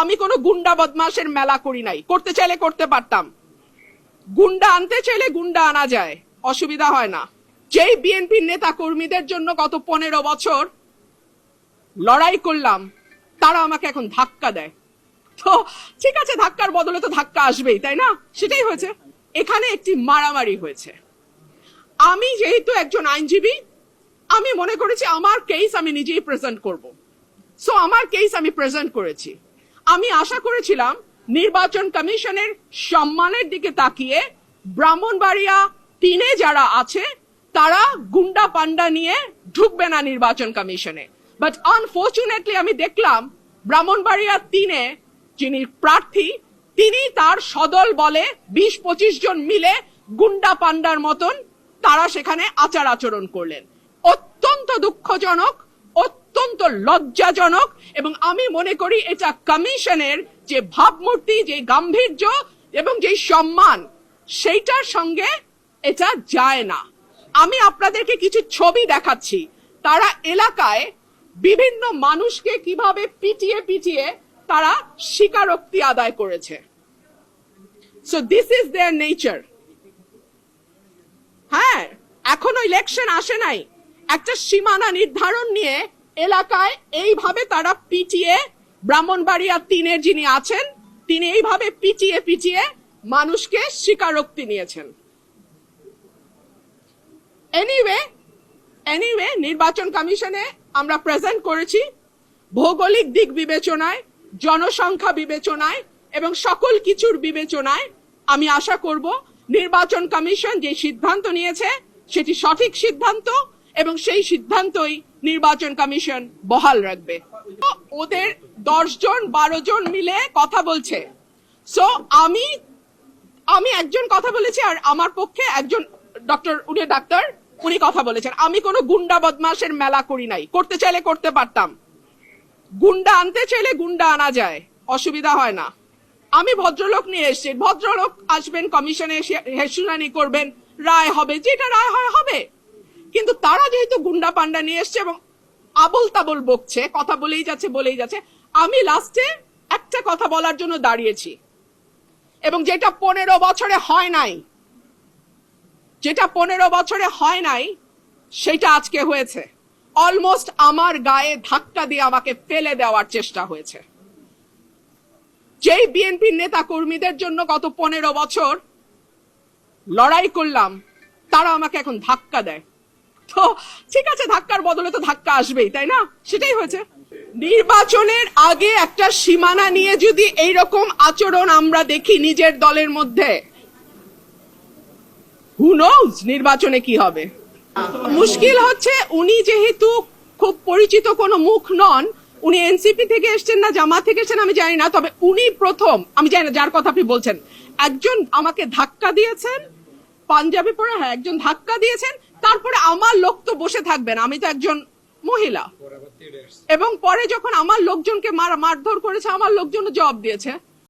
আমি কোনো গুন্ডা বদমাশের মেলা করি নাই, করতে চাইলে করতে পারতাম। গুন্ডা আনতে চাইলে গুন্ডা আনা যায়, অসুবিধা হয় না। যেই বিএনপির নেতা কর্মীদের জন্য গত 15 বছর লড়াই করলাম, তারা আমাকে এখন ধাক্কা দেয়। তো ঠিক আছে, ধাক্কার বদলে তো ধাক্কা আসবেই, তাই না? সেটাই হয়েছে। এখানে একটি মারামারি হয়েছে। আমি যেহেতু একজন আইনজীবী, আমি মনে করেছি আমার কেস আমি নিজেই প্রেজেন্ট করব। সো আমার কেস আমি প্রেজেন্ট করেছি। আমি আশা করেছিলাম নির্বাচন কমিশনের সম্মানের দিকে তাকিয়ে ব্রাহ্মণবাড়িয়া 3-এ যারা আছে তারা গুন্ডা পান্ডা নিয়ে ঢুকবে না নির্বাচন কমিশনে। বাট আনফরচুনেটলি আমি দেখলাম ব্রাহ্মণবাড়িয়া 3-এ যিনি প্রার্থী, তিনি তার সদল বলে 20-25 জন মিলে গুন্ডা পান্ডার মতন তারা সেখানে আচার আচরণ করলেন। অত্যন্ত দুঃখজনক, অত্যন্ত লজ্জাজনক, এবং আমি মনে করি এটা কমিশনের যে ভাবমূর্তি, যে গাম্ভীর্য এবং যে সম্মান, সেইটার সঙ্গে এটা যায় না। আমি আপনাদেরকে কিছু ছবি দেখাচ্ছি। তারা এলাকায় বিভিন্ন মানুষকে কিভাবে পিটিয়ে পিটিয়ে তারা স্বীকারোক্তি আদায় করেছে। So this is there nature. হ্যাঁ, এখনো ইলেকশন আসে নাই, একটা সীমানা নির্ধারণ নিয়ে এলাকায় এইভাবে তারা পিটিয়ে, ব্রাহ্মণবাড়িয়া 3-এর যিনি আছেন তিনি এইভাবে পিটিয়ে পিটিয়ে মানুষকে স্বীকারোক্তি নিয়েছেন। এনিওয়ে নির্বাচন কমিশনে আমরা প্রেজেন্ট করেছি। ভৌগোলিক দিক বিবেচনায়, জনসংখ্যা বিবেচনায় এবং সকল কিছুর বিবেচনায় আমি আশা করব নির্বাচন কমিশন যে সিদ্ধান্ত নিয়েছে সেটি সঠিক সিদ্ধান্ত, এবং সেই সিদ্ধান্তই নির্বাচন কমিশন বহাল রাখবে। ওদের 10 জন 12 জন মিলে কথা বলছে। সো আমি একজন কথা বলেছি, আর আমার পক্ষে একজন ডাক্তার উনি কথা বলেছেন। আমি কোনো গুন্ডা বদমাশের মেলা করি নাই, করতে চাইলে করতে পারতাম। গুন্ডা আনতে চাইলে গুন্ডা আনা যায়, অসুবিধা হয় না। আমি ভদ্রলোক নিয়ে এসেছি, ভদ্রলোক আসবেন কমিশনে, শুনানি করবেন, রায় হবে, যেটা রায় হয় হবে। কিন্তু তারা যেহেতু গুন্ডা পান্ডা নিয়ে এসছে এবং আবল তাবল বকছে, কথা বলেই যাচ্ছে, আমি লাস্টে একটা কথা বলার জন্য দাঁড়িয়েছি, এবং যেটা 15 বছরে হয় নাই, সেটা আজকে হয়েছে। অলমোস্ট আমার গায়ে ধাক্কা দিয়ে আমাকে ফেলে দেওয়ার চেষ্টা হয়েছে। যেই বিএনপির নেতা কর্মীদের জন্য গত 15 বছর লড়াই করলাম, তারা আমাকে এখন ধাক্কা দেয়। তো ঠিক আছে, ধাক্কার বদলে তো ধাক্কা আসবেই, তাই না? সেটাই হয়েছে। নির্বাচনের আগে একটা সীমানা নিয়ে যদি এইরকম আচরণ আমরা দেখি নিজের দলের মধ্যে, হু নোজ নির্বাচনে কি হবে। মুশকিল হচ্ছে উনি যেহেতু খুব পরিচিত কোনো মুখ নন, উনি এনসিপি থেকে এসছেন না জামাত থেকে এসছেন আমি জানি না, তবে উনি প্রথম, আমি জানি না যার কথা আপনি বলছেন, একজন আমাকে ধাক্কা দিয়েছেন, পাঞ্জাবি পরে, হ্যাঁ একজন ধাক্কা দিয়েছেন। তারপরে আমার লোক তো বসে থাকবেন, আমি তো একজন মহিলা, এবং পরে যখন আমার লোকজনকে মারধর করেছে, আমার লোকজন জবাব দিয়েছে।